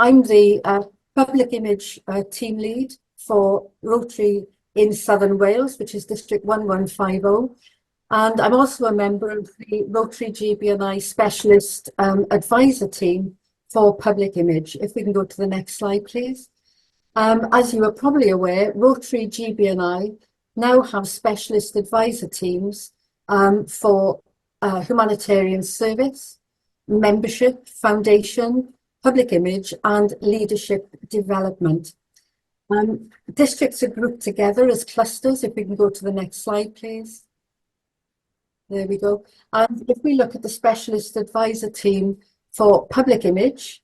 I'm the public image team lead for Rotary in Southern Wales, which is District 1150. And I'm also a member of the Rotary GB&I Specialist Advisor Team for Public Image. If we can go to the next slide, please. As you are probably aware, Rotary GB&I now have specialist advisor teams for humanitarian service, membership, foundation, public image, and leadership development. Districts are grouped together as clusters. If we can go to the next slide, please. There we go. And if we look at the specialist advisor team for public image,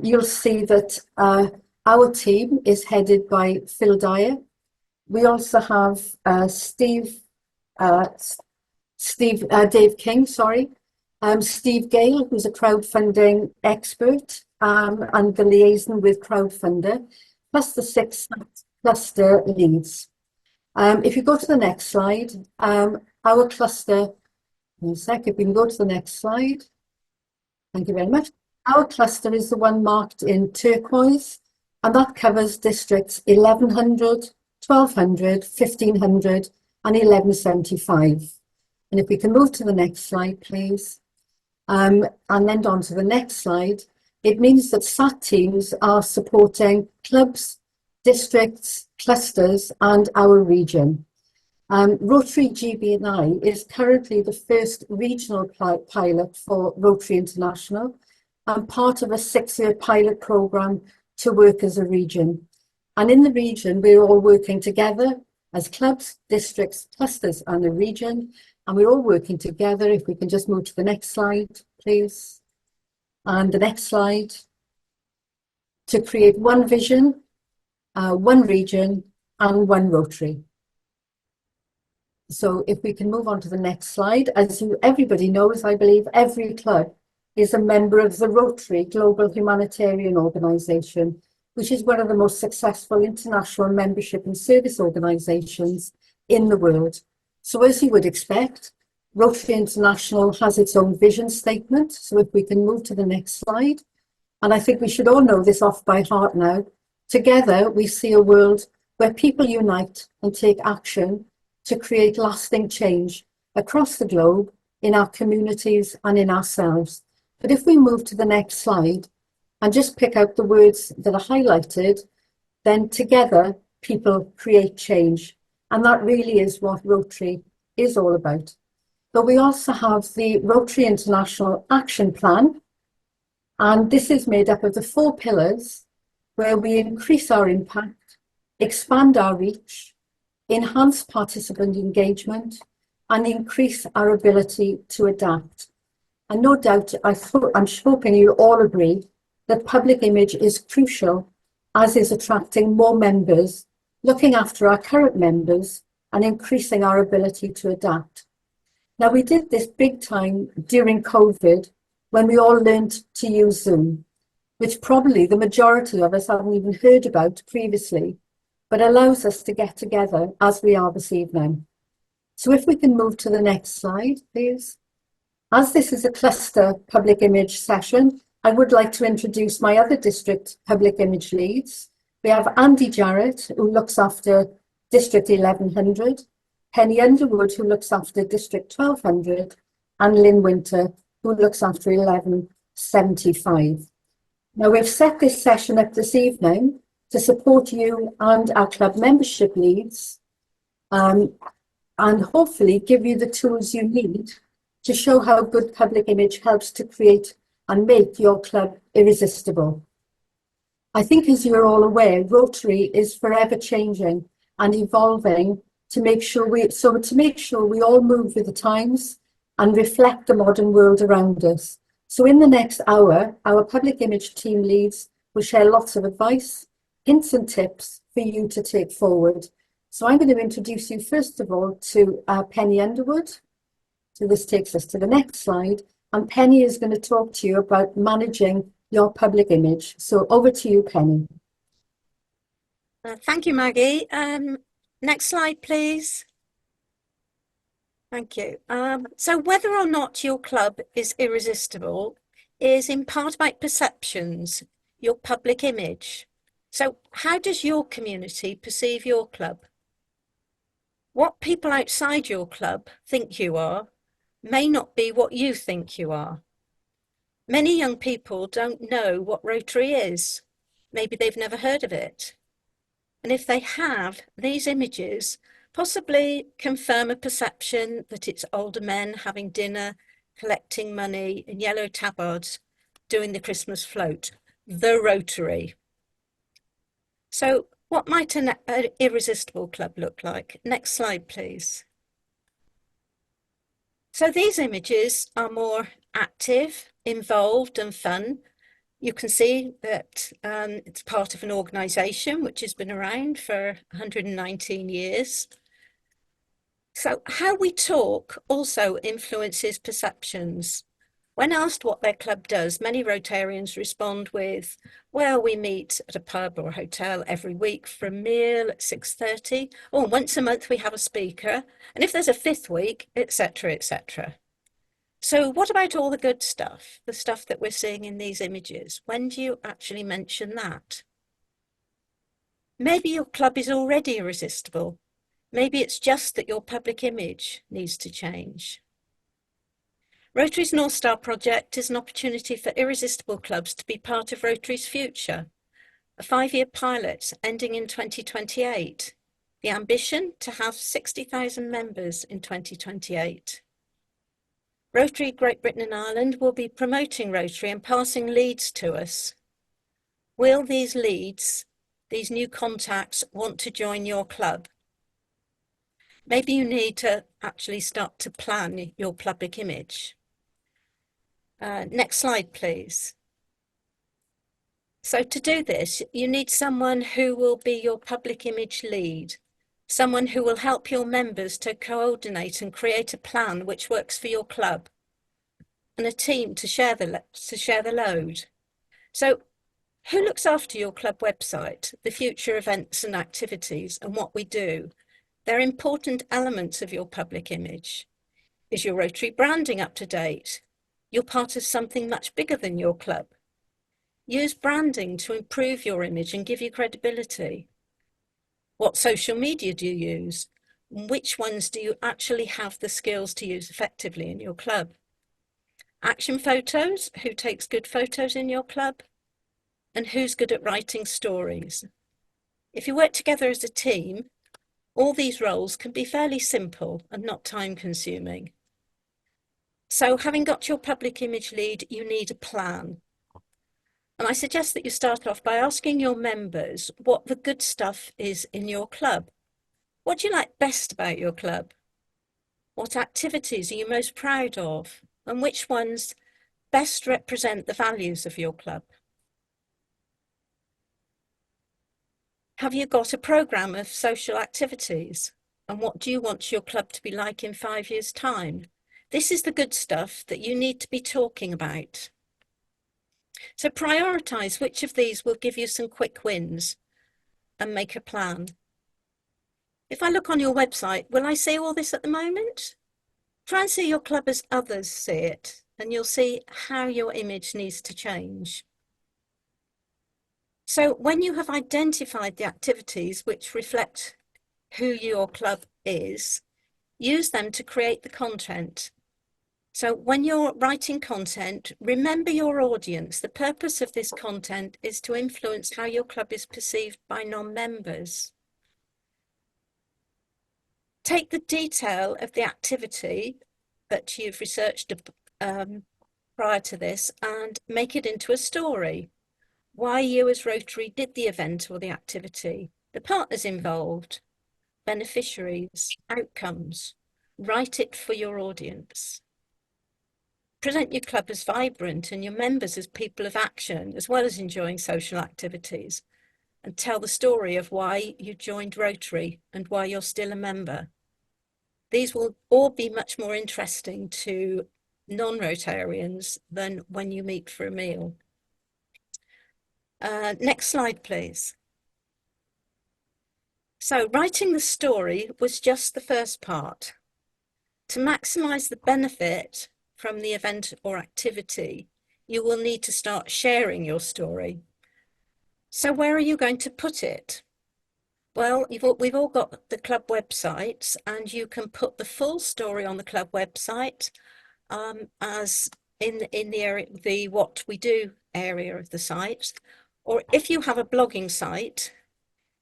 you'll see that our team is headed by Phil Dyer. We also have Dave King, Steve Gale, who's a crowdfunding expert and the liaison with crowdfunder, plus the 6 cluster leads. If you go to the next slide, our cluster, if we can go to the next slide. Thank you very much. Our cluster is the one marked in turquoise, and that covers districts 1100, 1200, 1500, and 1175. And if we can move to the next slide, please. And then on to the next slide, it means that SAT teams are supporting clubs, districts, clusters, and our region. Rotary GB&I is currently the first regional pilot for Rotary International and part of a 6-year pilot programme to work as a region. And in the region, we're all working together as clubs, districts, clusters, and a region. And we're all working together. If we can just move to the next slide, please. And the next slide. To create one vision, one region, and one Rotary. So if we can move on to the next slide. As everybody knows, I believe every club is a member of the Rotary Global Humanitarian Organisation, which is one of the most successful international membership and service organisations in the world. So as you would expect, Rotary International has its own vision statement. So if we can move to the next slide, and I think we should all know this off by heart now. Together, we see a world where people unite and take action to create lasting change across the globe, in our communities and in ourselves. But if we move to the next slide and just pick out the words that are highlighted, then together people create change. And that really is what Rotary is all about. But we also have the Rotary International Action Plan. And this is made up of the 4 pillars where we increase our impact, expand our reach, enhance participant engagement, and increase our ability to adapt. And no doubt, I'm hoping you all agree that public image is crucial, as is attracting more members, looking after our current members, and increasing our ability to adapt. Now, we did this big time during COVID, when we all learned to use Zoom, which probably the majority of us haven't even heard about previously, but allows us to get together as we are this evening. So if we can move to the next slide, please. As this is a cluster public image session, I would like to introduce my other district public image leads. We have Andy Jarrett, who looks after District 1100, Penny Underwood, who looks after District 1200, and Lynn Winter, who looks after 1175. Now, we've set this session up this evening to support you and our club membership leads, and hopefully give you the tools you need to show how good public image helps to create and make your club irresistible. I think, as you're all aware, Rotary is forever changing and evolving to make sure we all move with the times and reflect the modern world around us. So in the next hour, our public image team leads will share lots of advice, hints and tips for you to take forward. So I'm going to introduce you first of all to Penny Underwood. So this takes us to the next slide. And Penny is going to talk to you about managing your public image. So over to you, Penny. Thank you, Maggie. Next slide, please. Thank you. So whether or not your club is irresistible is in part about perceptions. your public image. So how does your community perceive your club? What people outside your club think you are may not be what you think you are. Many young people don't know what Rotary is. Maybe they've never heard of it. And if they have, these images possibly confirm a perception that it's older men having dinner, collecting money in yellow tabards, doing the Christmas float, the Rotary. So what might an irresistible club look like? Next slide, please. So these images are more active, involved and fun. You can see that it's part of an organisation which has been around for 119 years. So how we talk also influences perceptions. When asked what their club does, many Rotarians respond with, well, we meet at a pub or a hotel every week for a meal at 6:30, or once a month we have a speaker, and if there's a fifth week, etc., etc. So what about all the good stuff, the stuff that we're seeing in these images? When do you actually mention that? Maybe your club is already irresistible. Maybe it's just that your public image needs to change. Rotary's North Star project is an opportunity for irresistible clubs to be part of Rotary's future, a 5-year pilot ending in 2028. The ambition to have 60,000 members in 2028. Rotary Great Britain and Ireland will be promoting Rotary and passing leads to us. Will these leads, these new contacts, want to join your club? Maybe you need to actually start to plan your public image. Next slide, please. So to do this, you need someone who will be your public image lead, someone who will help your members to coordinate and create a plan which works for your club, and a team to share the load. So who looks after your club website, the future events and activities and what we do? They're important elements of your public image. Is your Rotary branding up to date? You're part of something much bigger than your club. Use branding to improve your image and give you credibility. What social media do you use? Which ones do you actually have the skills to use effectively in your club? Action photos, who takes good photos in your club? And who's good at writing stories? If you work together as a team, all these roles can be fairly simple and not time consuming. So having got your public image lead, you need a plan. And I suggest that you start off by asking your members what the good stuff is in your club. What do you like best about your club? What activities are you most proud of? And which ones best represent the values of your club? Have you got a programme of social activities? And what do you want your club to be like in 5 years' time? This is the good stuff that you need to be talking about. So prioritise which of these will give you some quick wins and make a plan. If I look on your website, will I see all this at the moment? Try and see your club as others see it, and you'll see how your image needs to change. So when you have identified the activities which reflect who your club is, use them to create the content. So when you're writing content, remember your audience. The purpose of this content is to influence how your club is perceived by non-members. Take the detail of the activity that you've researched prior to this and make it into a story. Why you as Rotary did the event or the activity, the partners involved, beneficiaries, outcomes. Write it for your audience. Present your club as vibrant and your members as people of action, as well as enjoying social activities, and tell the story of why you joined Rotary and why you're still a member. These will all be much more interesting to non-Rotarians than when you meet for a meal. Next slide, please. So writing the story was just the first part. To maximise the benefit from the event or activity, you will need to start sharing your story. So where are you going to put it? Well, we've all got the club websites, and you can put the full story on the club website as in the area, the what we do area of the site. Or if you have a blogging site,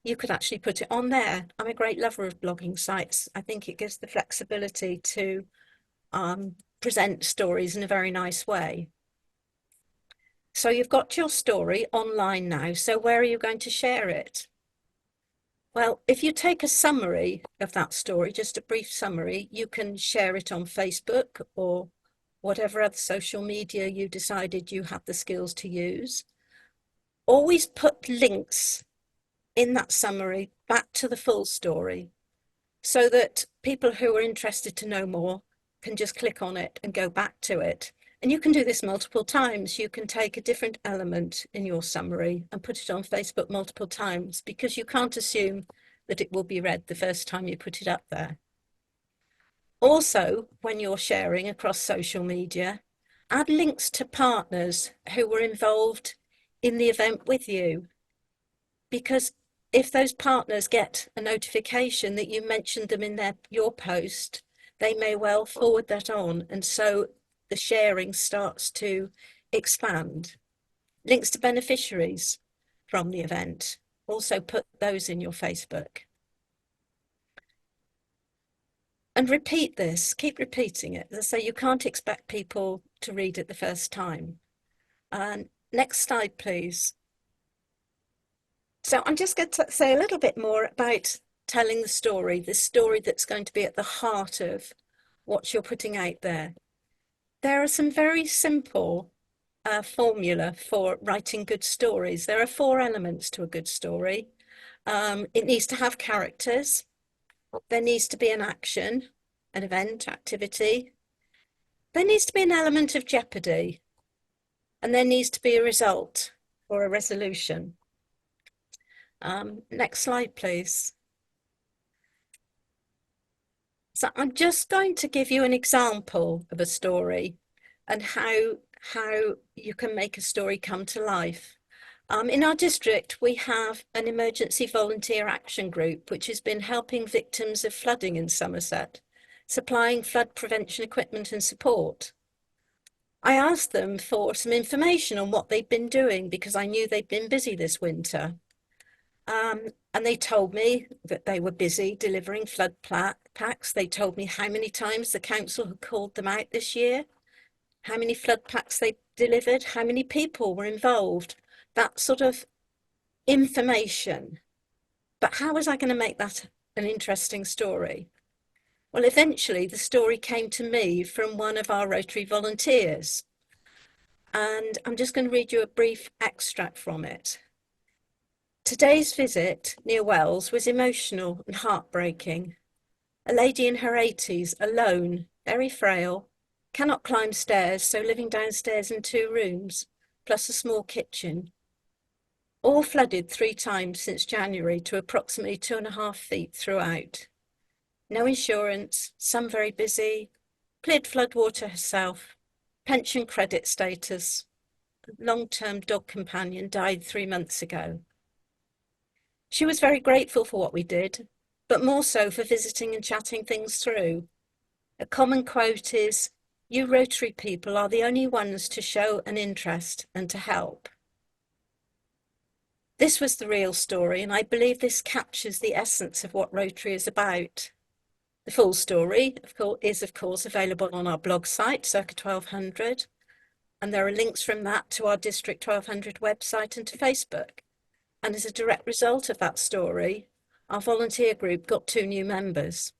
you could actually put it on there. I'm a great lover of blogging sites. I think it gives the flexibility to present stories in a very nice way. So you've got your story online now. So where are you going to share it? Well, if you take a summary of that story, just a brief summary, you can share it on Facebook or whatever other social media you decided you have the skills to use. Always put links in that summary back to the full story so that people who are interested to know more can just click on it and go back to it. And you can do this multiple times. You can take a different element in your summary and put it on Facebook multiple times, because you can't assume that it will be read the first time you put it up there. Also, when you're sharing across social media, add links to partners who were involved in the event with you, because if those partners get a notification that you mentioned them in your post, they may well forward that on, and so the sharing starts to expand. Links to beneficiaries from the event, also put those in your Facebook. And repeat this, keep repeating it. As I say, you can't expect people to read it the first time. Next slide, please. So I'm just going to say a little bit more about telling the story that's going to be at the heart of what you're putting out there. There are some very simple formula for writing good stories. There are 4 elements to a good story. It needs to have characters. There needs to be an action, an event, activity. There needs to be an element of jeopardy. And there needs to be a result or a resolution. Next slide, please. So I'm just going to give you an example of a story and how you can make a story come to life. In our district, we have an emergency volunteer action group, which has been helping victims of flooding in Somerset, supplying flood prevention equipment and support. I asked them for some information on what they'd been doing, because I knew they'd been busy this winter. And they told me that they were busy delivering flood packs. They told me how many times the council had called them out this year, how many flood packs they delivered, how many people were involved, that sort of information. But how was I going to make that an interesting story? Well, eventually the story came to me from one of our Rotary volunteers. And I'm just going to read you a brief extract from it. Today's visit near Wells was emotional and heartbreaking. A lady in her 80s, alone, very frail, cannot climb stairs, so living downstairs in 2 rooms, plus a small kitchen. All flooded 3 times since January to approximately 2.5 feet throughout. No insurance, some very busy, cleared floodwater herself, pension credit status, long-term dog companion died 3 months ago. She was very grateful for what we did, but more so for visiting and chatting things through. A common quote is, "You Rotary people are the only ones to show an interest and to help." This was the real story, and I believe this captures the essence of what Rotary is about. The full story, is of course available on our blog site, Circa 1200, and there are links from that to our District 1200 website and to Facebook. And as a direct result of that story, our volunteer group got 2 new members.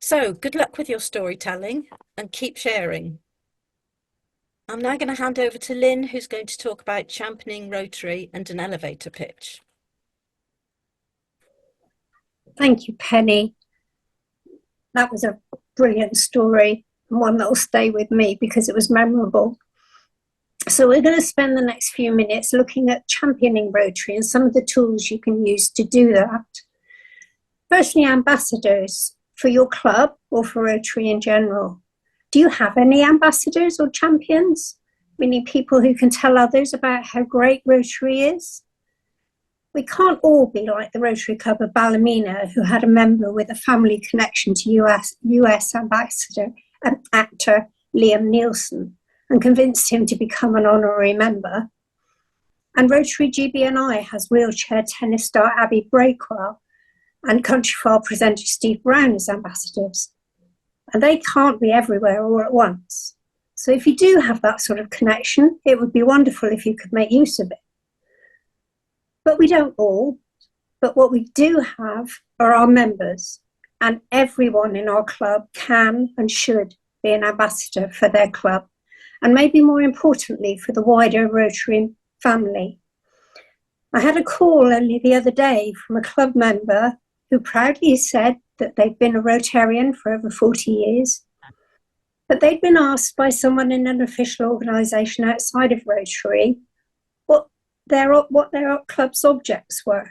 So good luck with your storytelling and keep sharing. I'm now going to hand over to Lynn, who's going to talk about championing Rotary and an elevator pitch. Thank you, Penny. That was a brilliant story, and one that will stay with me because it was memorable. So we're going to spend the next few minutes looking at championing Rotary and some of the tools you can use to do that. Firstly, ambassadors for your club or for Rotary in general. Do you have any ambassadors or champions? We need people who can tell others about how great Rotary is. We can't all be like the Rotary Club of Ballymena, who had a member with a family connection to US ambassador and actor Liam Neeson and convinced him to become an honorary member. And Rotary GB&I has wheelchair tennis star Abby Breakwell and Countryfile presenter Steve Brown as ambassadors. And they can't be everywhere all at once. So if you do have that sort of connection, it would be wonderful if you could make use of it. But we don't all. But what we do have are our members, and everyone in our club can and should be an ambassador for their club, and maybe more importantly, for the wider Rotary family. I had a call only the other day from a club member who proudly said that they'd been a Rotarian for over 40 years, but they'd been asked by someone in an official organisation outside of Rotary what their club's objects were.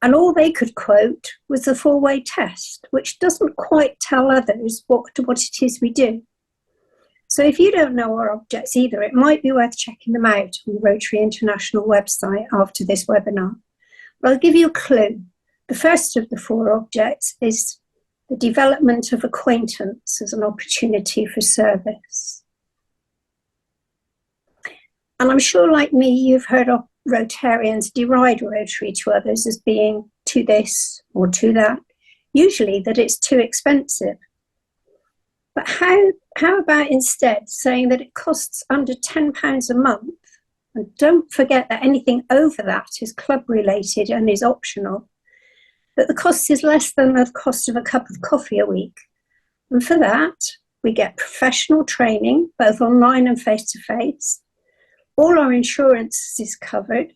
And all they could quote was the four-way test, which doesn't quite tell others what it is we do. So if you don't know our objects either, it might be worth checking them out on the Rotary International website after this webinar. But I'll give you a clue. The first of the four objects is the development of acquaintance as an opportunity for service. And I'm sure, like me, you've heard of Rotarians deride Rotary to others as being to this or to that, usually that it's too expensive. But how about instead saying that it costs under £10 a month? And don't forget that anything over that is club related and is optional. That the cost is less than the cost of a cup of coffee a week. And for that, we get professional training, both online and face-to-face. All our insurance is covered,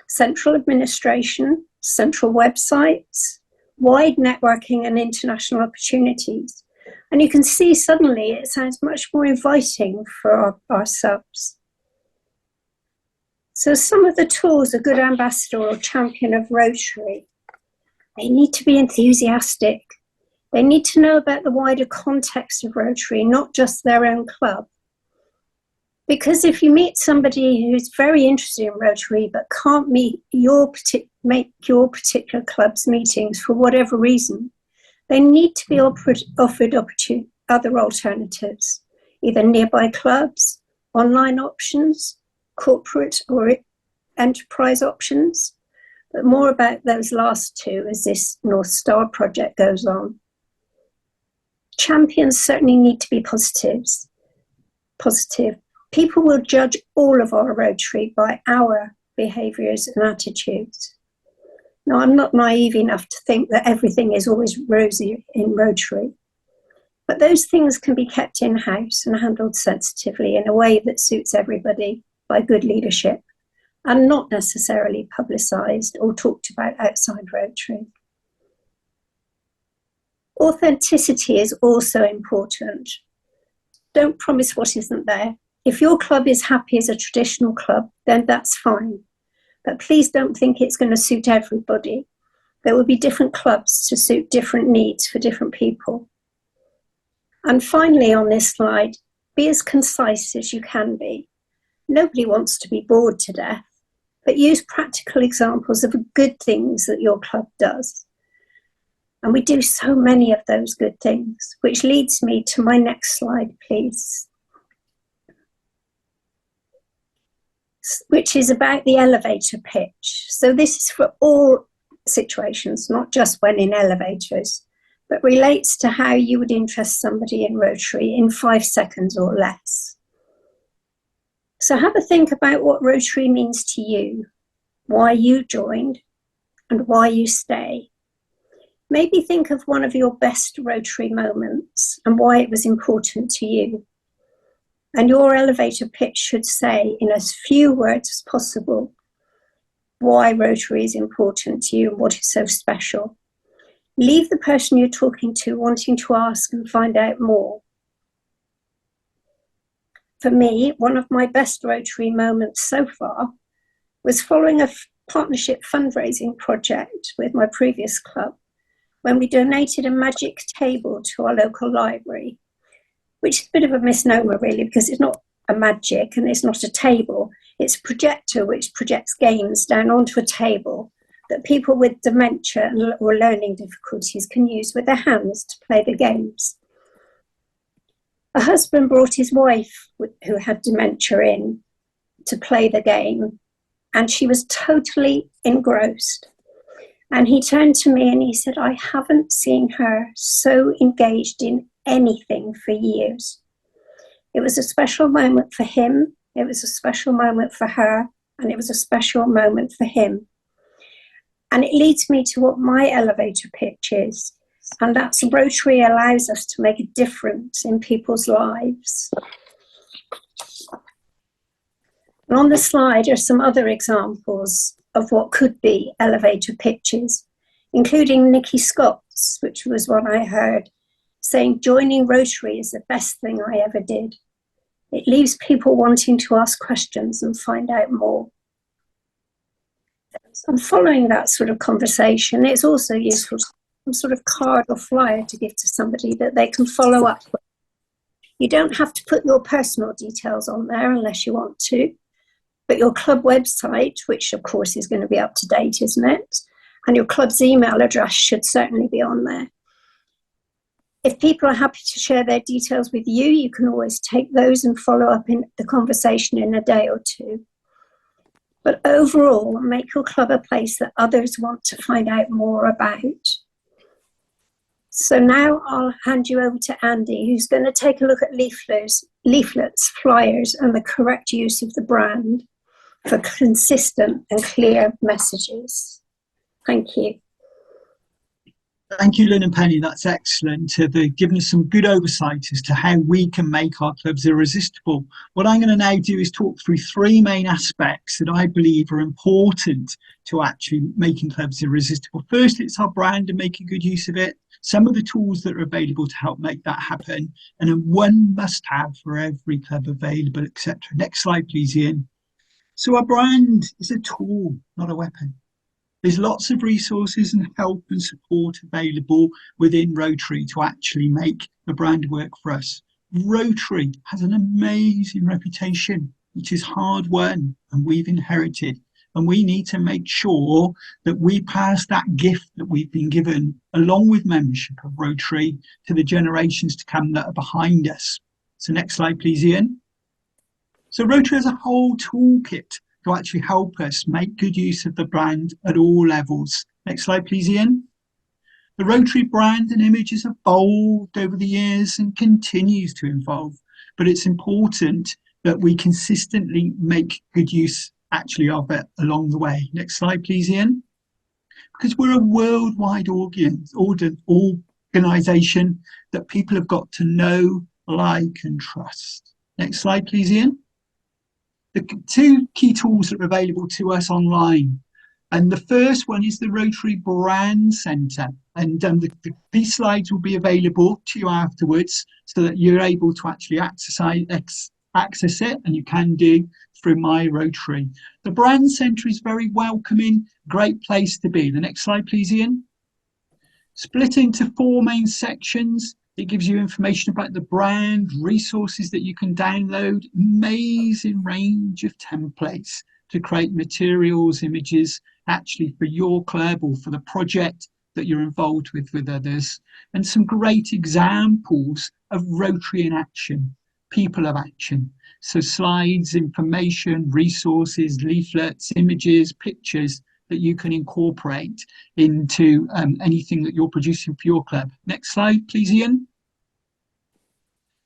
central administration, central websites, wide networking and international opportunities. And you can see suddenly it sounds much more inviting for our subs. So some of the tools a good ambassador or champion of Rotary, they need to be enthusiastic. They need to know about the wider context of Rotary, not just their own club. Because if you meet somebody who's very interested in Rotary but can't make your particular club's meetings for whatever reason, they need to be offered other alternatives, either nearby clubs, online options, corporate or enterprise options. But more about those last two as this North Star project goes on. Champions certainly need to be positive. People will judge all of our Rotary by our behaviours and attitudes. Now, I'm not naive enough to think that everything is always rosy in Rotary, but those things can be kept in-house and handled sensitively in a way that suits everybody by good leadership and not necessarily publicised or talked about outside Rotary. Authenticity is also important. Don't promise what isn't there. If your club is happy as a traditional club, then that's fine. But please don't think it's going to suit everybody. There will be different clubs to suit different needs for different people. And finally on this slide, be as concise as you can be. Nobody wants to be bored to death, but use practical examples of the good things that your club does. And we do so many of those good things, which leads me to my next slide, please. Which is about the elevator pitch. So this is for all situations, not just when in elevators, but relates to how you would interest somebody in Rotary in 5 seconds or less. So have a think about what Rotary means to you, why you joined, and why you stay. Maybe think of one of your best Rotary moments and why it was important to you. And your elevator pitch should say, in as few words as possible, why Rotary is important to you and what is so special. Leave the person you're talking to wanting to ask and find out more. For me, one of my best Rotary moments so far was following a partnership fundraising project with my previous club, when we donated a magic table to our local library, which is a bit of a misnomer really, because it's not a magic and it's not a table. It's a projector which projects games down onto a table that people with dementia or learning difficulties can use with their hands to play the games. A husband brought his wife, who had dementia, in to play the game, and she was totally engrossed. And he turned to me and he said, I haven't seen her so engaged in anything for years. It was a special moment for him, it was a special moment for her, and it was a special moment for him. And it leads me to what my elevator pitch is, and that's Rotary allows us to make a difference in people's lives. And on the slide are some other examples of what could be elevator pitches, including Nikki Scott's, which was one I heard, saying joining Rotary is the best thing I ever did. It leaves people wanting to ask questions and find out more. And following that sort of conversation, it's also useful to have some sort of card or flyer to give to somebody that they can follow up with. You don't have to put your personal details on there unless you want to, but your club website, which of course is going to be up to date, isn't it? And your club's email address should certainly be on there. If people are happy to share their details with you, you can always take those and follow up in the conversation in a day or two. But overall, make your club a place that others want to find out more about. So now I'll hand you over to Andy, who's going to take a look at leaflets, flyers, and the correct use of the brand for consistent and clear messages. Thank you. Thank you, Lynn and Penny. That's excellent. They've given us some good oversight as to how we can make our clubs irresistible. What I'm going to now do is talk through three main aspects that I believe are important to actually making clubs irresistible. First, it's our brand and making good use of it. Some of the tools that are available to help make that happen. And then one must-have for every club available, etc. Next slide, please, Ian. So our brand is a tool, not a weapon. There's lots of resources and help and support available within Rotary to actually make the brand work for us. Rotary has an amazing reputation, which is hard won and we've inherited. And we need to make sure that we pass that gift that we've been given, along with membership of Rotary, to the generations to come that are behind us. So next slide, please, Ian. So Rotary has a whole toolkit to actually help us make good use of the brand at all levels. Next slide, please, Ian. The Rotary brand and image has evolved over the years and continues to evolve, but it's important that we consistently make good use actually of it along the way. Next slide, please, Ian. Because we're a worldwide organisation that people have got to know, like and trust. Next slide, please, Ian. The two key tools that are available to us online. And the first one is the Rotary Brand Centre. And these slides will be available to you afterwards so that you're able to actually access it, and you can do through My Rotary. The Brand Centre is very welcoming, great place to be. The next slide, please, Ian. Split into four main sections. It gives you information about the brand, resources that you can download, amazing range of templates to create materials, images, actually for your club or for the project that you're involved with others. And some great examples of Rotary in action, people of action. So slides, information, resources, leaflets, images, pictures that you can incorporate into anything that you're producing for your club. Next slide, please, Ian.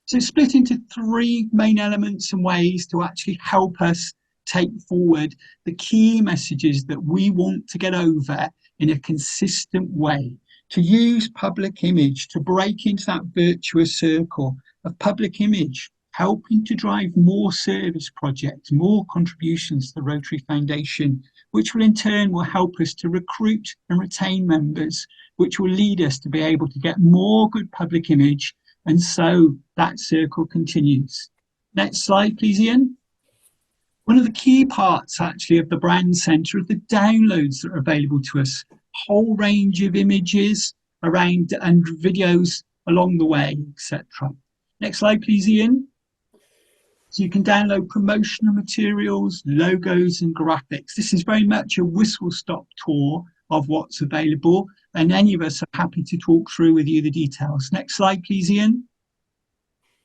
So split into three main elements and ways to actually help us take forward the key messages that we want to get over in a consistent way, to use public image to break into that virtuous circle of public image, helping to drive more service projects, more contributions to the Rotary Foundation, which will in turn will help us to recruit and retain members, which will lead us to be able to get more good public image, and so that circle continues. Next slide, please, Ian. One of the key parts actually of the Brand Centre are the downloads that are available to us, a whole range of images around and videos along the way, etc. Next slide, please, Ian. So you can download promotional materials, logos and graphics. This is very much a whistle-stop tour of what's available, and any of us are happy to talk through with you the details. Next slide, please, Ian.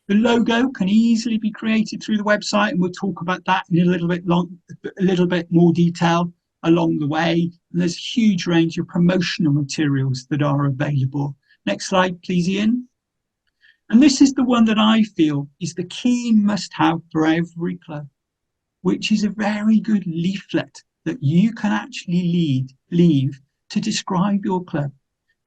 The logo can easily be created through the website, and we'll talk about that in a little bit more detail along the way. And there's a huge range of promotional materials that are available. Next slide, please, Ian. And this is the one that I feel is the key must-have for every club, which is a very good leaflet that you can actually leave to describe your club,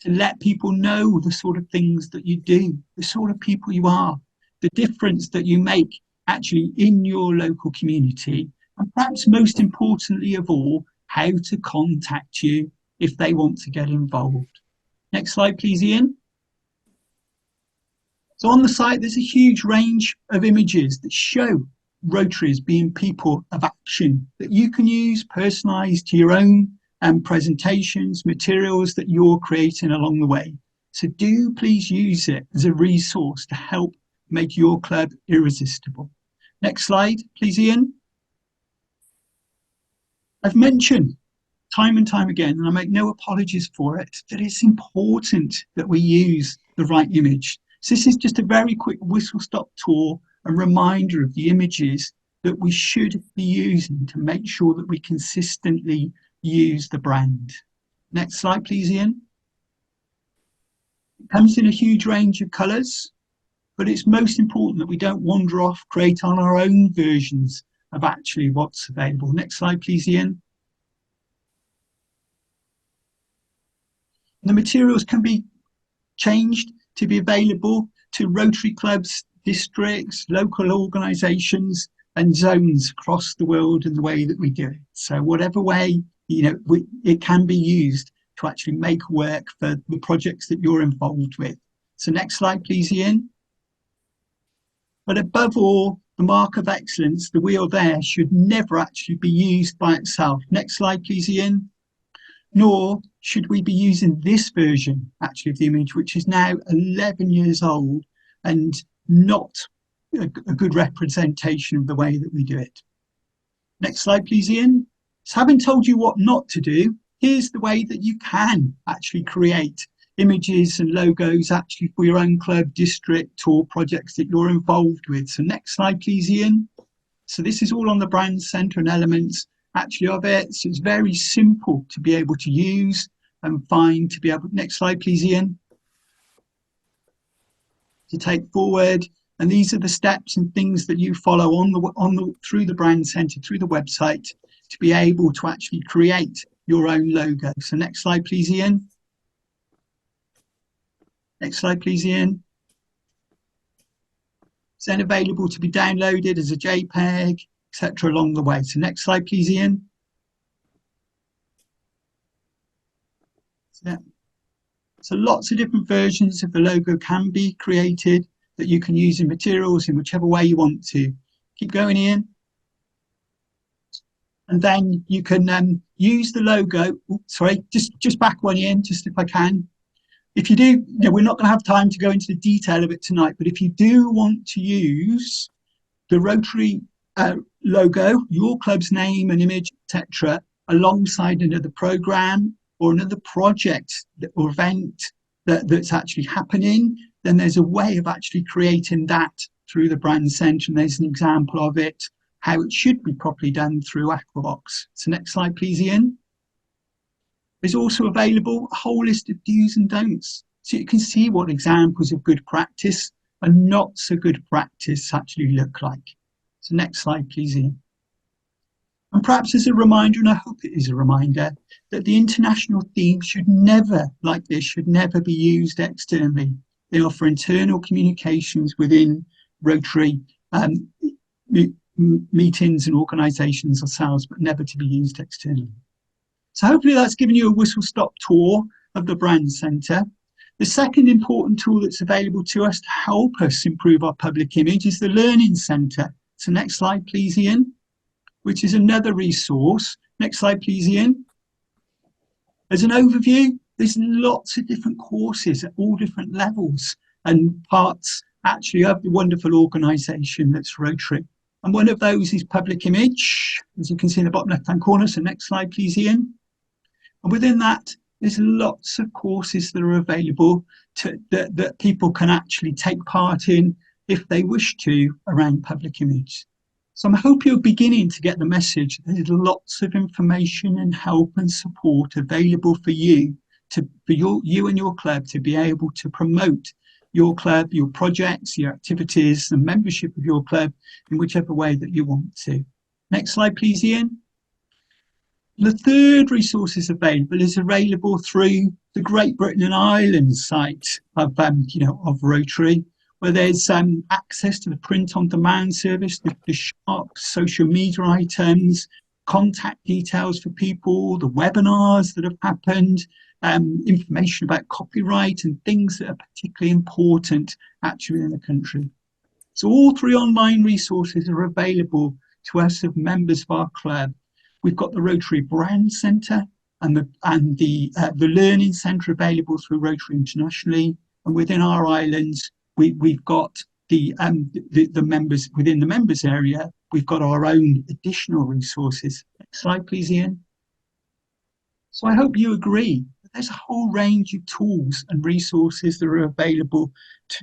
to let people know the sort of things that you do, the sort of people you are, the difference that you make actually in your local community, and perhaps most importantly of all, how to contact you if they want to get involved. Next slide, please, Ian. So on the site, there's a huge range of images that show Rotary as being people of action that you can use personalised to your own presentations, materials that you're creating along the way. So do please use it as a resource to help make your club irresistible. Next slide, please, Ian. I've mentioned time and time again, and I make no apologies for it, that it's important that we use the right image. So this is just a very quick whistle-stop tour and reminder of the images that we should be using to make sure that we consistently use the brand. Next slide, please, Ian. It comes in a huge range of colours, but it's most important that we don't wander off, create on our own versions of actually what's available. Next slide, please, Ian. The materials can be changed to be available to Rotary clubs, districts, local organisations and zones across the world in the way that we do it. So whatever way, it can be used to actually make work for the projects that you're involved with. So next slide, please, Ian. But above all, the mark of excellence, the wheel there, should never actually be used by itself. Next slide, please, Ian. Nor should we be using this version actually of the image, which is now 11 years old and not a good representation of the way that we do it. Next slide, please, Ian. So having told you what not to do, here's the way that you can actually create images and logos actually for your own club, district or projects that you're involved with. So next slide, please, Ian. So this is all on the brand centre and elements actually of it. So it's very simple to be able to use and find, to be able, next slide, please, Ian, to take forward. And these are the steps and things that you follow through the brand centre, through the website, to be able to actually create your own logo. So next slide, please, Ian. Next slide, please, Ian. It's then available to be downloaded as a JPEG, etc. along the way. So next slide, please, Ian. So lots of different versions of the logo can be created that you can use in materials in whichever way you want to. Keep going, Ian. And then you can use the logo. Oops, sorry, just back one, Ian, just if I can. If you do, we're not going to have time to go into the detail of it tonight, but if you do want to use the Rotary logo, your club's name and image, etc., alongside another programme or another project or event that's actually happening, then there's a way of actually creating that through the brand centre. And there's an example of it, how it should be properly done through Aquabox. So next slide, please, Ian. There's also available a whole list of do's and don'ts. So you can see what examples of good practice and not so good practice actually look like. So next slide, please, Ian. And perhaps as a reminder, and I hope it is a reminder, that the international themes should never, like this, should never be used externally. They are for internal communications within Rotary meetings and organisations ourselves, but never to be used externally. So hopefully that's given you a whistle-stop tour of the brand centre. The second important tool that's available to us to help us improve our public image is the Learning Centre. So next slide, please, Ian, which is another resource. Next slide, please, Ian. As an overview, there's lots of different courses at all different levels and parts actually of the wonderful organisation that's Rotary. And one of those is public image, as you can see in the bottom left-hand corner. So next slide, please, Ian. And within that, there's lots of courses that are available that people can actually take part in if they wish to around public image. So I hope you're beginning to get the message. There's lots of information and help and support available for you, you and your club to be able to promote your club, your projects, your activities, and membership of your club in whichever way that you want to. Next slide, please, Ian. The third resource is available through the Great Britain and Ireland site of Rotary, where there's access to the print-on-demand service, the sharp social media items, contact details for people, the webinars that have happened, information about copyright and things that are particularly important actually in the country. So all three online resources are available to us as members of our club. We've got the Rotary Brand Centre and the Learning Centre available through Rotary internationally, and within our islands we've got the members within the members area. We've got our own additional resources. Next slide, please, Ian. So I hope you agree that there's a whole range of tools and resources that are available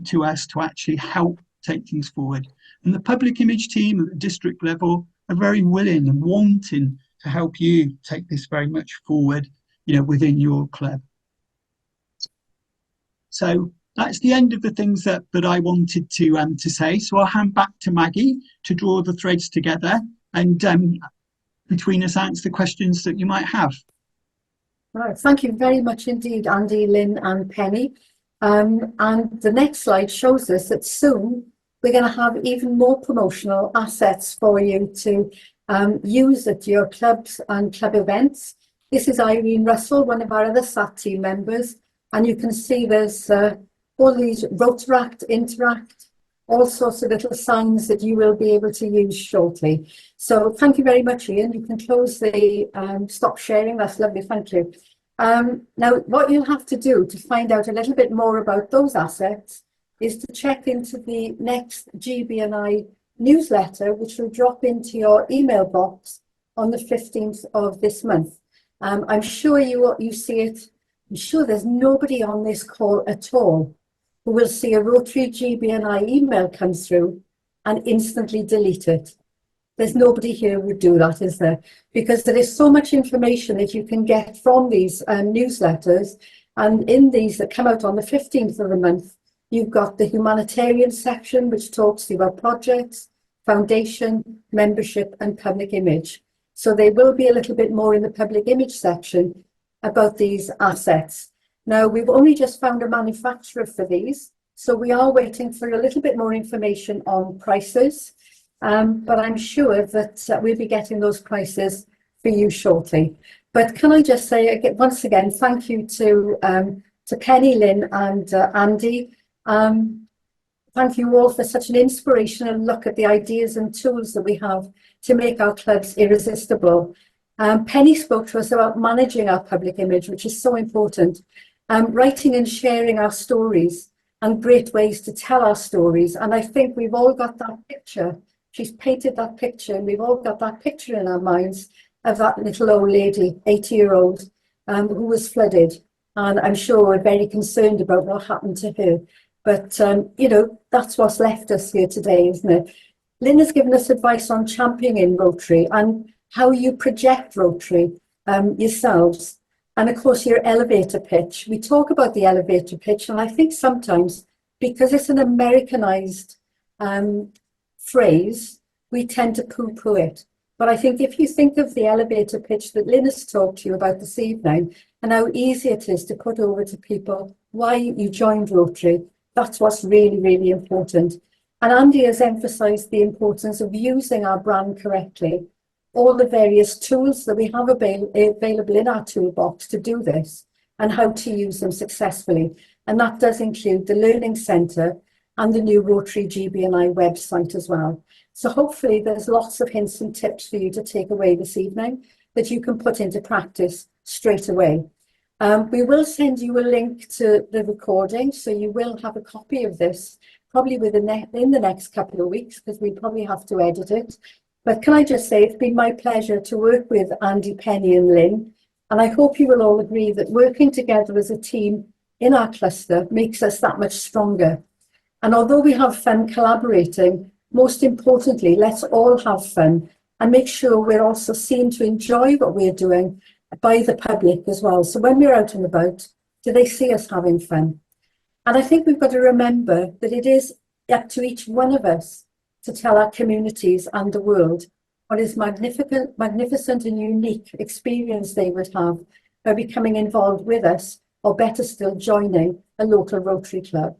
to us to actually help take things forward. And the public image team at the district level are very willing and wanting to help you take this very much forward, within your club. So that's the end of the things that I wanted to say. So I'll hand back to Maggie to draw the threads together and between us answer the questions that you might have. Right, thank you very much indeed, Andy, Lynn and Penny. And the next slide shows us that soon we're going to have even more promotional assets for you to use at your clubs and club events. This is Irene Russell, one of our other SAT team members, and you can see there's all these Rotaract, Interact, all sorts of little signs that you will be able to use shortly. So thank you very much, Ian. You can close the stop sharing. That's lovely, thank you. Now, what you'll have to do to find out a little bit more about those assets is to check into the next GB&I newsletter, which will drop into your email box on the 15th of this month. I'm sure you see it. I'm sure there's nobody on this call at all who will see a Rotary GB&I email come through and instantly delete it. There's nobody here who would do that, is there? Because there is so much information that you can get from these newsletters, and in these that come out on the 15th of the month, you've got the humanitarian section, which talks to you about projects, foundation, membership, and public image. So there will be a little bit more in the public image section about these assets. Now, we've only just found a manufacturer for these, so we are waiting for a little bit more information on prices, but I'm sure that we'll be getting those prices for you shortly. But can I just say once again, thank you to Penny, Lynn, and Andy. Thank you all for such an inspirational look at the ideas and tools that we have to make our clubs irresistible. Penny spoke to us about managing our public image, which is so important. Writing and sharing our stories and great ways to tell our stories. And I think we've all got that picture. She's painted that picture, and we've all got that picture in our minds of that little old lady, 80-year-old, who was flooded. And I'm sure we're very concerned about what happened to her. But, that's what's left us here today, isn't it? Lynn has given us advice on championing Rotary and how you project Rotary yourselves. And of course, your elevator pitch. We talk about the elevator pitch, and I think sometimes because it's an Americanized phrase, we tend to poo-poo it. But I think if you think of the elevator pitch that Lynn has talked to you about this evening, and how easy it is to put over to people why you joined Rotary, that's what's really, really important. And Andy has emphasised the importance of using our brand correctly. All the various tools that we have available in our toolbox to do this, and how to use them successfully. And that does include the Learning Centre and the new Rotary GB&I website as well. So hopefully there's lots of hints and tips for you to take away this evening that you can put into practice straight away. We will send you a link to the recording, so you will have a copy of this probably in the next couple of weeks, because we probably have to edit it. But can I just say, it's been my pleasure to work with Andy, Penny and Lynn, and I hope you will all agree that working together as a team in our cluster makes us that much stronger. And although we have fun collaborating, most importantly, let's all have fun and make sure we're also seen to enjoy what we're doing by the public as well. So when we're out and about, do they see us having fun? And I think we've got to remember that it is up to each one of us to tell our communities and the world what is magnificent and unique experience they would have by becoming involved with us, or better still, joining a local Rotary Club.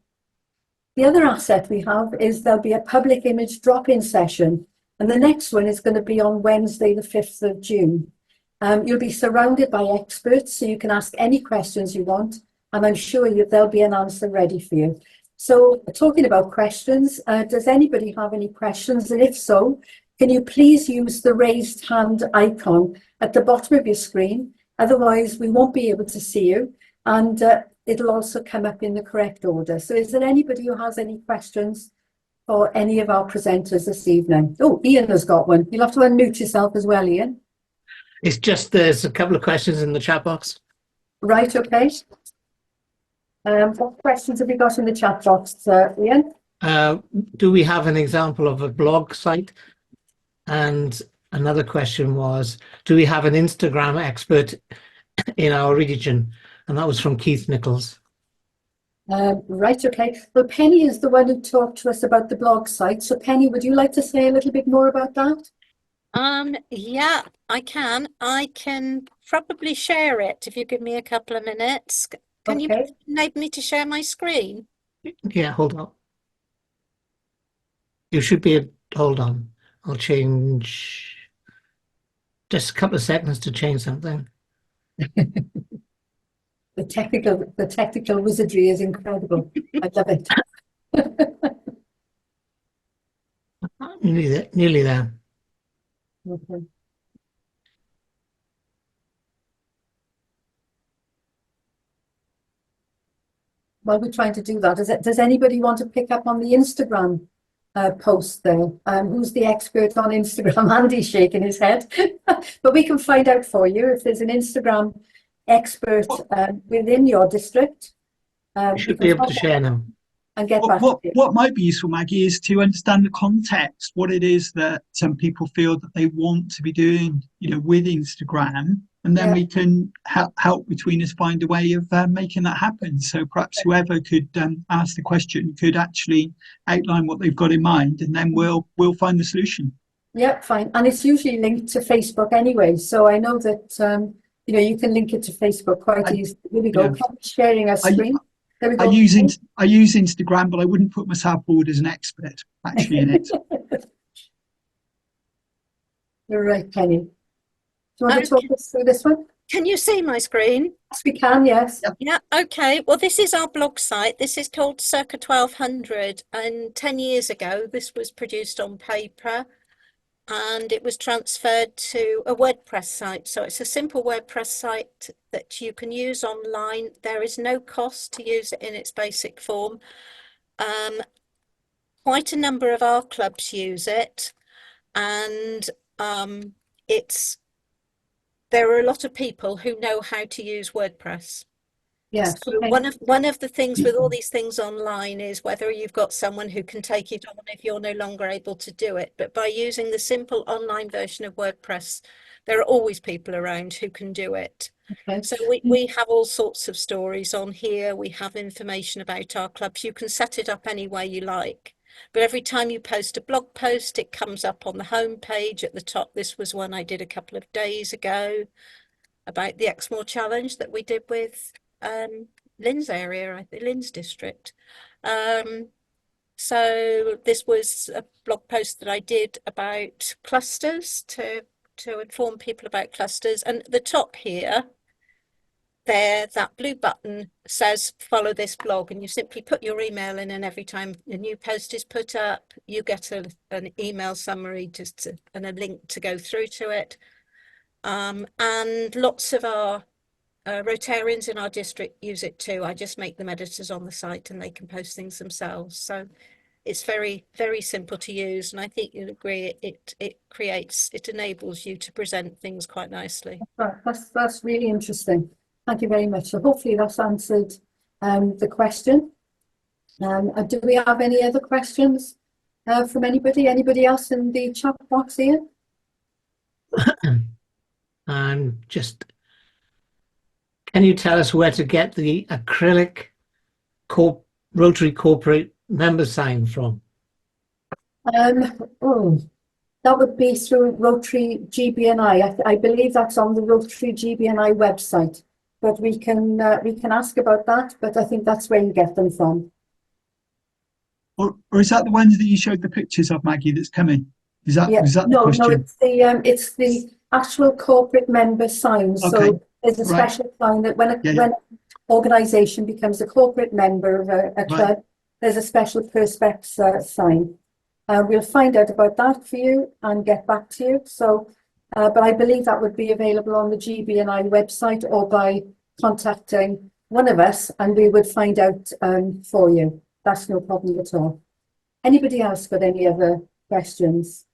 The other asset we have is there'll be a public image drop-in session, and the next one is going to be on Wednesday, the 5th of June. You'll be surrounded by experts, so you can ask any questions you want, and I'm sure there'll be an answer ready for you. So, talking about questions, does anybody have any questions? And if so, can you please use the raised hand icon at the bottom of your screen? Otherwise, we won't be able to see you, and it'll also come up in the correct order. So is there anybody who has any questions for any of our presenters this evening? Oh, Ian has got one. You'll have to unmute yourself as well, Ian. It's just there's a couple of questions in the chat box. Right, okay. What questions have you got in the chat box, Ian? Do we have an example of a blog site? And another question was, do we have an Instagram expert in our region? And that was from Keith Nichols. Right, okay. Well, Penny is the one who talked to us about the blog site. So Penny, would you like to say a little bit more about that? Yeah, I can. I can probably share it if you give me a couple of minutes. Can you Okay. enable me to share my screen? Yeah, hold on. You should be, hold on. I'll change just a couple of seconds to change something. The technical wizardry is incredible. I love it. Nearly there. Okay. While we're trying to do that, does anybody want to pick up on the Instagram post there? Who's the expert on Instagram? Andy's shaking his head. But we can find out for you if there's an Instagram expert within your district. You should be able to share now. And get back to you. What might be useful, Maggie, is to understand the context, what it is that some people feel that they want to be doing, with Instagram, and then we can help between us find a way of making that happen. So perhaps whoever could ask the question could actually outline what they've got in mind, and then we'll find the solution. Yeah, fine. And it's usually linked to Facebook anyway, so I know that you can link it to Facebook quite easily. Here we go. Sharing our screen. There we go. I use Instagram, but I wouldn't put myself forward as an expert actually in it. You're right, Penny. Do you want to talk us through this one? Can you see my screen? Yes, we can, yes. Yep. Yeah, okay. Well, this is our blog site. This is called Circa 1200, and 10 years ago, this was produced on paper, and it was transferred to a WordPress site. So it's a simple WordPress site that you can use online. There is no cost to use it in its basic form. Quite a number of our clubs use it, and there are a lot of people who know how to use WordPress. Yes. So one of the things with all these things online is whether you've got someone who can take it on if you're no longer able to do it. But by using the simple online version of WordPress, there are always people around who can do it. Okay. So we have all sorts of stories on here. We have information about our clubs. You can set it up any way you like. But every time you post a blog post, it comes up on the home page at the top. This was one I did a couple of days ago about the Exmoor Challenge that we did with Lynn's area, I think Lynn's district. So this was a blog post that I did about clusters to inform people about clusters. And at the top here, that blue button says follow this blog, and you simply put your email in, and every time a new post is put up, you get an email summary and a link to go through to it. And lots of our Rotarians in our district use it too. I just make them editors on the site and they can post things themselves. So it's very, very simple to use. And I think you'll agree it enables you to present things quite nicely. Right, that's really interesting. Thank you very much. So hopefully that's answered the question. Do we have any other questions from anybody? Anybody else in the chat box here? And just, can you tell us where to get the acrylic Rotary corporate member sign from? That would be through Rotary GBNI. I believe that's on the Rotary GBNI website, but we can ask about that. But I think that's where you get them from. Or is that the ones that you showed the pictures of, Maggie, that's coming? Is that the No, question? it's the actual corporate member sign. Okay. So there's a special sign that when an organisation becomes a corporate member of a club, there's a special perspex sign. We'll find out about that for you and get back to you. So, but I believe that would be available on the GBNI website or by contacting one of us, and we would find out for you. That's no problem at all. Anybody else got any other questions?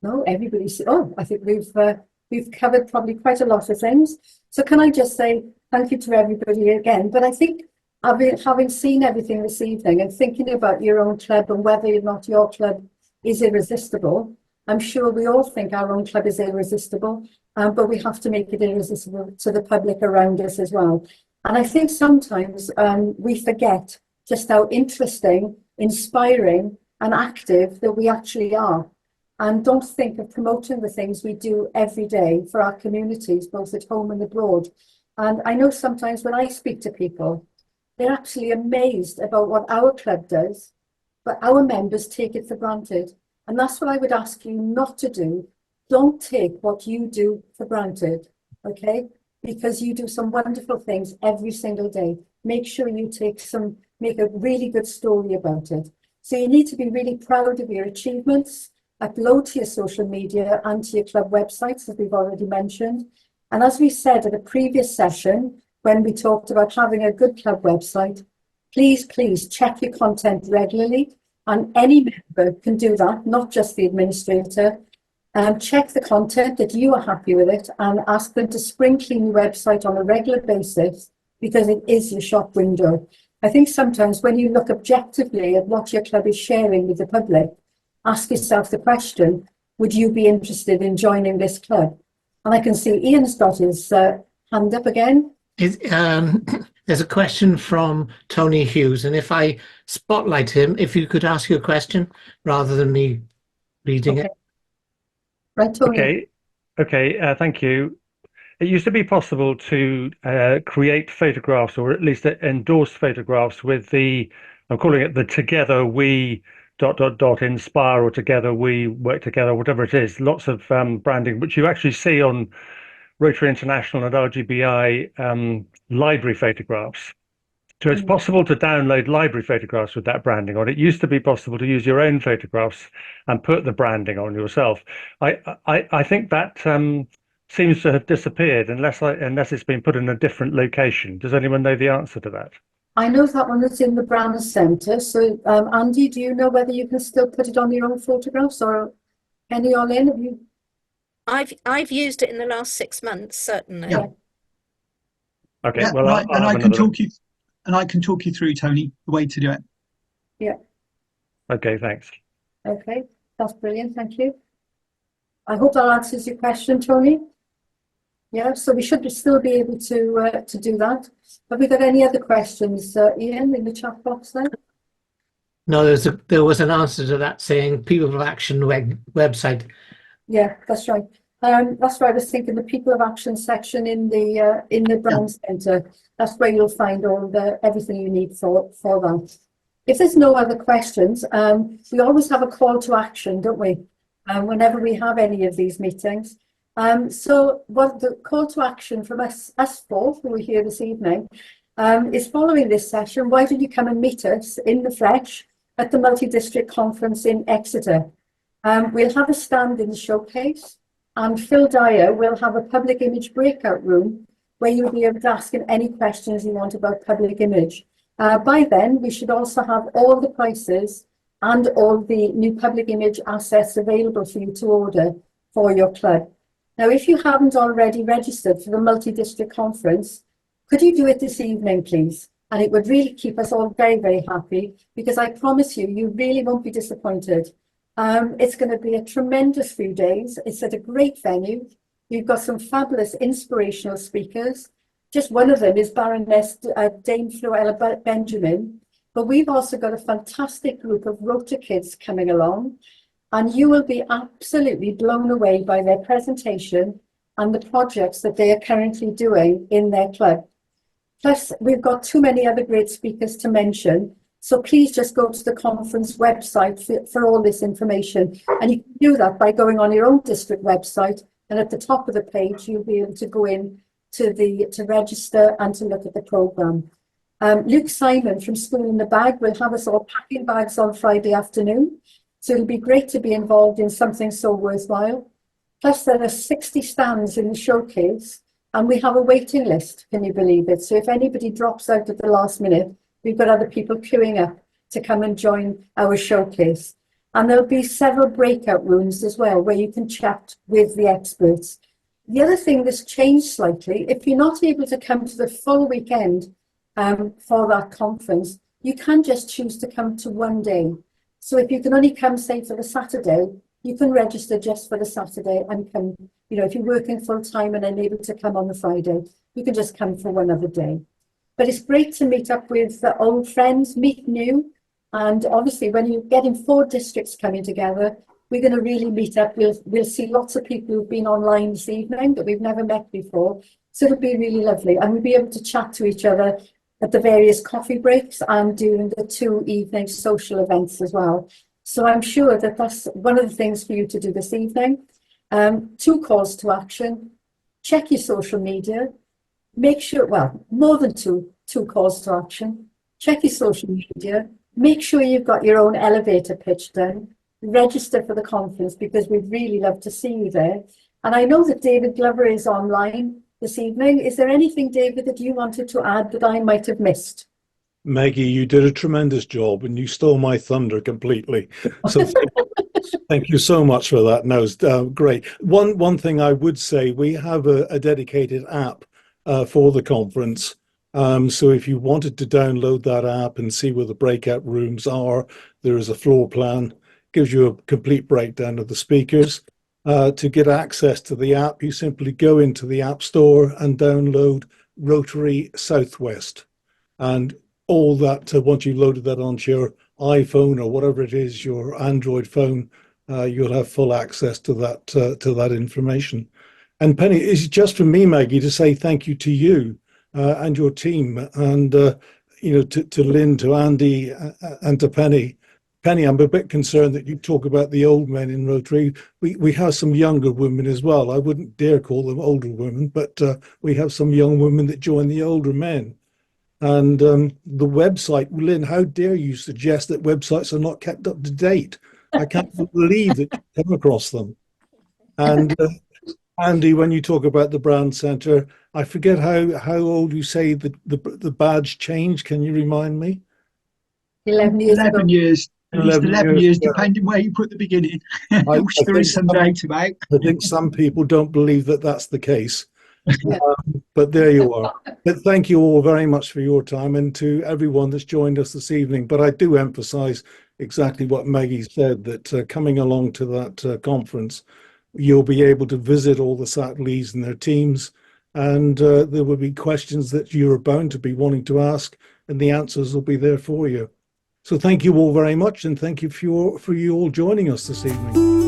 No, everybody's. Oh, I think we've covered probably quite a lot of things. So can I just say thank you to everybody again? But I think having seen everything this evening and thinking about your own club and whether or not your club is irresistible, I'm sure we all think our own club is irresistible, but we have to make it irresistible to the public around us as well. And I think sometimes we forget just how interesting, inspiring and active that we actually are. And don't think of promoting the things we do every day for our communities, both at home and abroad. And I know sometimes when I speak to people, they're actually amazed about what our club does, but our members take it for granted. And that's what I would ask you not to do. Don't take what you do for granted, okay? Because you do some wonderful things every single day. Make sure you make a really good story about it. So you need to be really proud of your achievements, upload to your social media and to your club websites, as we've already mentioned. And as we said at a previous session, when we talked about having a good club website, please check your content regularly. And any member can do that, not just the administrator. Check the content that you are happy with it and ask them to spring clean your website on a regular basis, because it is your shop window. I think sometimes when you look objectively at what your club is sharing with the public, ask yourself the question, would you be interested in joining this club? And I can see Ian's got his hand up again. There's a question from Tony Hughes, and if I spotlight him, if you could ask your question rather than me reading it. Right, Tony. Okay, thank you. It used to be possible to create photographs, or at least endorse photographs with I'm calling it the Together We ... inspire, or Together We Work Together, whatever it is. Lots of branding, which you actually see on Rotary International and RGBI library photographs. So it's possible to download library photographs with that branding on. It used to be possible to use your own photographs and put the branding on yourself. I think that seems to have disappeared unless it's been put in a different location. Does anyone know the answer to that? I know that one is in the Branner Centre. So Andy, do you know whether you can still put it on your own photographs, or Penny or Lynn? Have you? I've used it in the last 6 months, certainly. Yeah. Okay, Yeah, well, I can talk you through, Tony, the way to do it. Yeah. Okay, thanks. Okay, that's brilliant. Thank you. I hope that answers your question, Tony. Yeah, so we should still be able to do that. Have we got any other questions, Ian, in the chat box there? No, there was an answer to that saying People of Action website. Yeah, that's right. That's why I was thinking the People of Action section in the Branner Centre. That's where you'll find everything you need for that. If there's no other questions, we always have a call to action, don't we? Whenever we have any of these meetings. So what the call to action from us four who are here this evening is, following this session, why don't you come and meet us in the flesh at the Multi-District Conference in Exeter? We'll have a stand in the showcase. and Phil Dyer will have a public image breakout room where you'll be able to ask him any questions you want about public image. By then, we should also have all the prices and all the new public image assets available for you to order for your club. Now, if you haven't already registered for the multi-district conference, could you do it this evening, please? And it would really keep us all very, very happy, because I promise you, you really won't be disappointed. It's going to be a tremendous few days. It's at a great venue. You've got some fabulous inspirational speakers. Just one of them is Baroness Dame Fluella Benjamin. But we've also got a fantastic group of Rota kids coming along, and you will be absolutely blown away by their presentation and the projects that they are currently doing in their club. Plus, we've got too many other great speakers to mention, so please just go to the conference website for all this information. And you can do that by going on your own district website, and at the top of the page, you'll be able to go in to register and to look at the programme. Luke Simon from School in the Bag will have us all packing bags on Friday afternoon, so it'll be great to be involved in something so worthwhile. Plus, there are 60 stands in the showcase, and we have a waiting list, can you believe it? So if anybody drops out at the last minute, we've got other people queuing up to come and join our showcase. And there'll be several breakout rooms as well, where you can chat with the experts. The other thing that's changed slightly, if you're not able to come to the full weekend for that conference, you can just choose to come to one day. So if you can only come, say, for the Saturday, you can register just for the Saturday and come. You know, if you're working full time and unable to come on the Friday, you can just come for one other day. But it's great to meet up with the old friends, meet new, and obviously when you're getting 4 districts coming together, we're going to really meet up. We'll see lots of people who've been online this evening that we've never met before. So it'll be really lovely, and we'll be able to chat to each other at the various coffee breaks and during the 2 evening social events as well. So I'm sure that that's one of the things for you to do this evening. 2 calls to action. Check your social media. Make sure, well, more than two calls to action. Check your social media. Make sure you've got your own elevator pitch done. Register for the conference, because we'd really love to see you there. And I know that David Glover is online this evening. Is there anything, David, that you wanted to add that I might have missed? Maggie, you did a tremendous job and you stole my thunder completely. So thank you so much for that. No, it's great. One thing I would say, we have a dedicated app for the conference. So if you wanted to download that app and see where the breakout rooms are, there is a floor plan, gives you a complete breakdown of the speakers. To get access to the app, you simply go into the App Store and download Rotary Southwest. And all that, once you've loaded that onto your iPhone or whatever it is, your Android phone, you'll have full access to that information. And Penny, it's just for me, Maggie, to say thank you to you and your team, and to Lynn, to Andy, and to Penny. Penny, I'm a bit concerned that you talk about the old men in Rotary. We have some younger women as well. I wouldn't dare call them older women, but we have some young women that join the older men. And the website, Lynn, how dare you suggest that websites are not kept up to date? I can't believe that you come across them. And Andy, when you talk about the brand centre, I forget how old you say the badge changed. Can you remind me? 11 years ago. 11 years. 11 years, yeah. depending where you put the beginning. Which there is some data about. I think some people don't believe that that's the case. But there you are. But thank you all very much for your time, and to everyone that's joined us this evening. But I do emphasize exactly what Maggie said, that coming along to that conference, you'll be able to visit all the SAT leads and their teams, and there will be questions that you're bound to be wanting to ask, and the answers will be there for you. So thank you all very much, and thank you for you all joining us this evening.